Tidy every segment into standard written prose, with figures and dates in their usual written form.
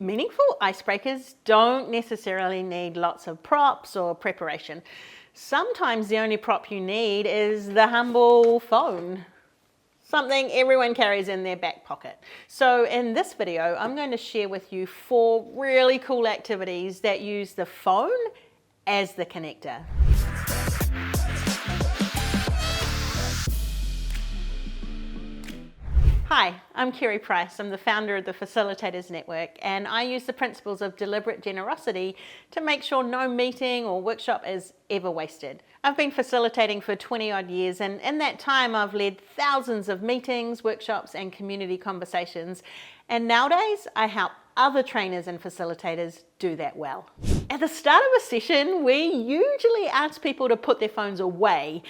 Meaningful icebreakers don't necessarily need lots of props or preparation. Sometimes the only prop you need is the humble phone. Something everyone carries in their back pocket. So in this video, I'm going to share with you 4 really cool activities that use the phone as the connector. Hi, I'm Kerri Price. I'm the founder of the Facilitators Network, and I use the principles of deliberate generosity to make sure no meeting or workshop is ever wasted. I've been facilitating for 20 odd years, and in that time I've led thousands of meetings, workshops and community conversations, and nowadays I help other trainers and facilitators do that well. At the start of a session, we usually ask people to put their phones away,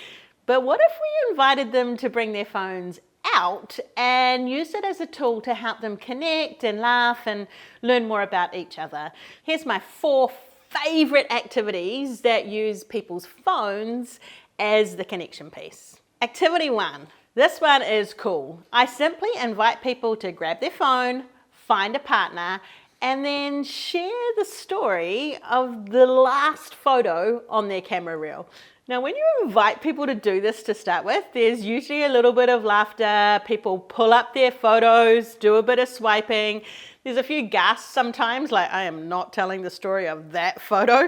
but what if we invited them to bring their phones out and use it as a tool to help them connect and laugh and learn more about each other? Here's my 4 favorite activities that use people's phones as the connection piece. Activity 1. This one is cool. I simply invite people to grab their phone, find a partner, and then share the story of the last photo on their camera reel. Now, when you invite people to do this to start with, there's usually a little bit of laughter. People pull up their photos, do a bit of swiping. There's a few gasps sometimes, like I am not telling the story of that photo.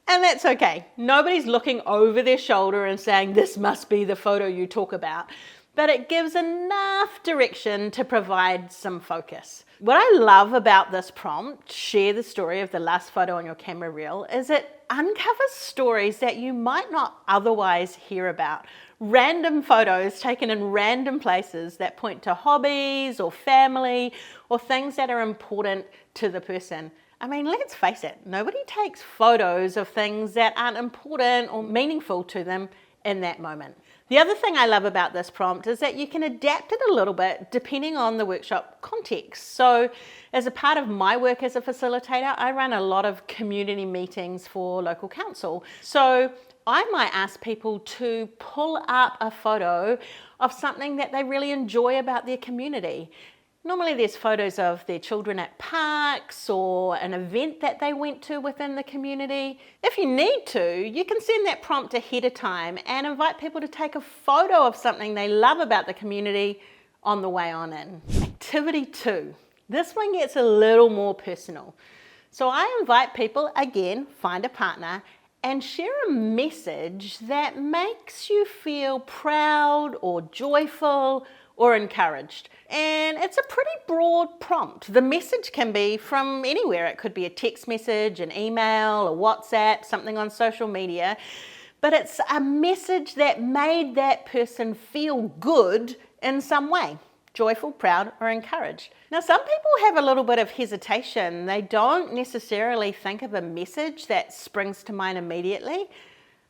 And that's okay. Nobody's looking over their shoulder and saying, this must be the photo you talk about. But it gives enough direction to provide some focus. What I love about this prompt, share the story of the last photo on your camera reel, is it uncovers stories that you might not otherwise hear about. Random photos taken in random places that point to hobbies or family or things that are important to the person. I mean, let's face it, nobody takes photos of things that aren't important or meaningful to them in that moment. The other thing I love about this prompt is that you can adapt it a little bit depending on the workshop context. So as a part of my work as a facilitator, I run a lot of community meetings for local council. So I might ask people to pull up a photo of something that they really enjoy about their community. Normally there's photos of their children at parks or an event that they went to within the community. If you need to, you can send that prompt ahead of time and invite people to take a photo of something they love about the community on the way on in. Activity 2. This one gets a little more personal. So I invite people, again, find a partner, and share a message that makes you feel proud or joyful or encouraged. And it's a pretty broad prompt. The message can be from anywhere. It could be a text message, an email, a WhatsApp, something on social media. But it's a message that made that person feel good in some way. Joyful, proud, or encouraged. Now, some people have a little bit of hesitation. They don't necessarily think of a message that springs to mind immediately.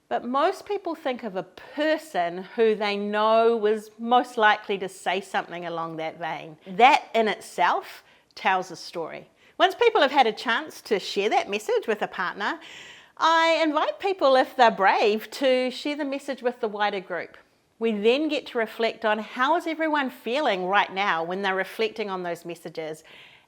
But most people think of a person who they know was most likely to say something along that vein. That in itself tells a story. Once people have had a chance to share that message with a partner, I invite people, if they're brave, to share the message with the wider group. We then get to reflect on how is everyone feeling right now when they're reflecting on those messages.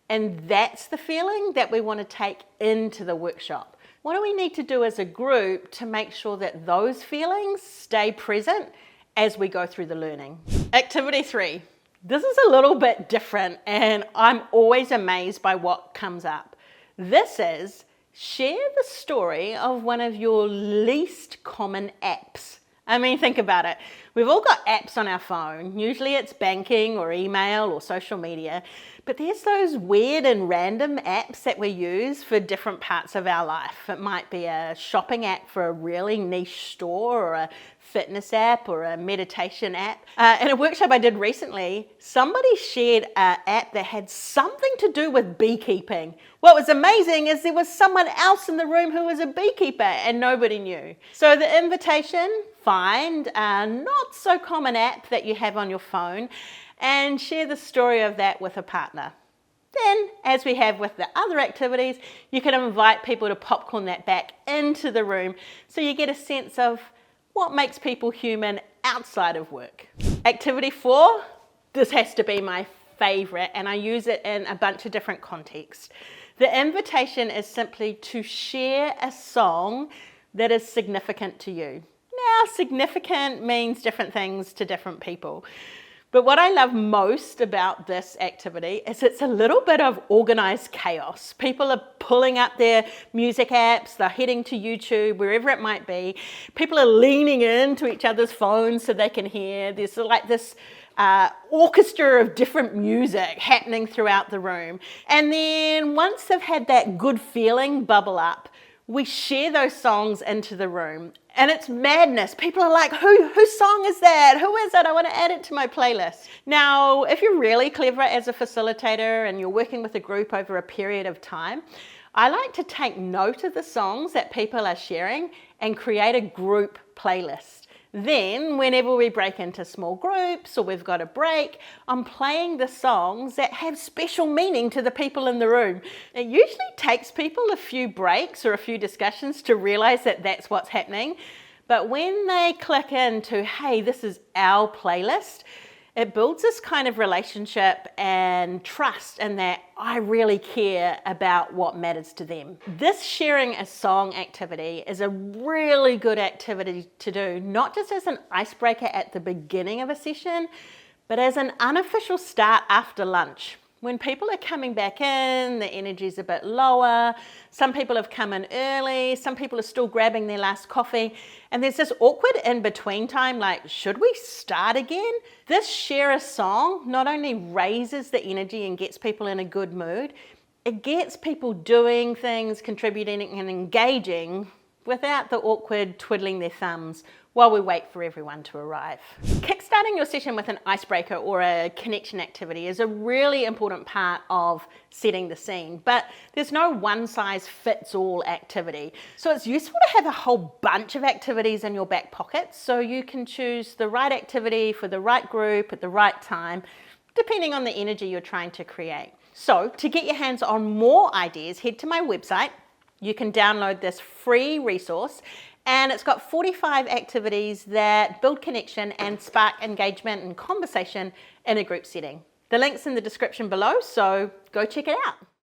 And that's the feeling that we want to take into the workshop. What do we need to do as a group to make sure that those feelings stay present as we go through the learning? Activity 3. This is a little bit different and I'm always amazed by what comes up. This is share the story of one of your least common apps. I mean, think about it. We've all got apps on our phone. Usually it's banking or email or social media. But there's those weird and random apps that we use for different parts of our life. It might be a shopping app for a really niche store or a fitness app or a meditation app. In a workshop I did recently, somebody shared an app that had something to do with beekeeping. What was amazing is there was someone else in the room who was a beekeeper and nobody knew. So the invitation, find a not so common app that you have on your phone and share the story of that with a partner. Then, as we have with the other activities, you can invite people to popcorn that back into the room so you get a sense of what makes people human outside of work. Activity 4, this has to be my favorite, and I use it in a bunch of different contexts. The invitation is simply to share a song that is significant to you. Now, significant means different things to different people. But what I love most about this activity is it's a little bit of organized chaos. People are pulling up their music apps, they're heading to YouTube, wherever it might be. People are leaning into each other's phones so they can hear. There's like this orchestra of different music happening throughout the room. And then once they've had that good feeling bubble up, we share those songs into the room. And it's madness. People are like, whose song is that? Who is it? I want to add it to my playlist. Now, if you're really clever as a facilitator and you're working with a group over a period of time, I like to take note of the songs that people are sharing and create a group playlist. Then, whenever we break into small groups or we've got a break, I'm playing the songs that have special meaning to the people in the room. It usually takes people a few breaks or a few discussions to realize that that's what's happening. But when they click into, hey, this is our playlist, it builds this kind of relationship and trust in that I really care about what matters to them. This sharing a song activity is a really good activity to do, not just as an icebreaker at the beginning of a session, but as an unofficial start after lunch. When people are coming back in, the energy's a bit lower, some people have come in early, some people are still grabbing their last coffee, and there's this awkward in-between time, like, should we start again? This share a song not only raises the energy and gets people in a good mood, it gets people doing things, contributing and engaging without the awkward twiddling their thumbs while we wait for everyone to arrive. Kickstarting your session with an icebreaker or a connection activity is a really important part of setting the scene, but there's no one-size-fits-all activity. So it's useful to have a whole bunch of activities in your back pocket so you can choose the right activity for the right group at the right time, depending on the energy you're trying to create. So to get your hands on more ideas, head to my website. You can download this free resource, and it's got 45 activities that build connection and spark engagement and conversation in a group setting. The link's in the description below, so go check it out.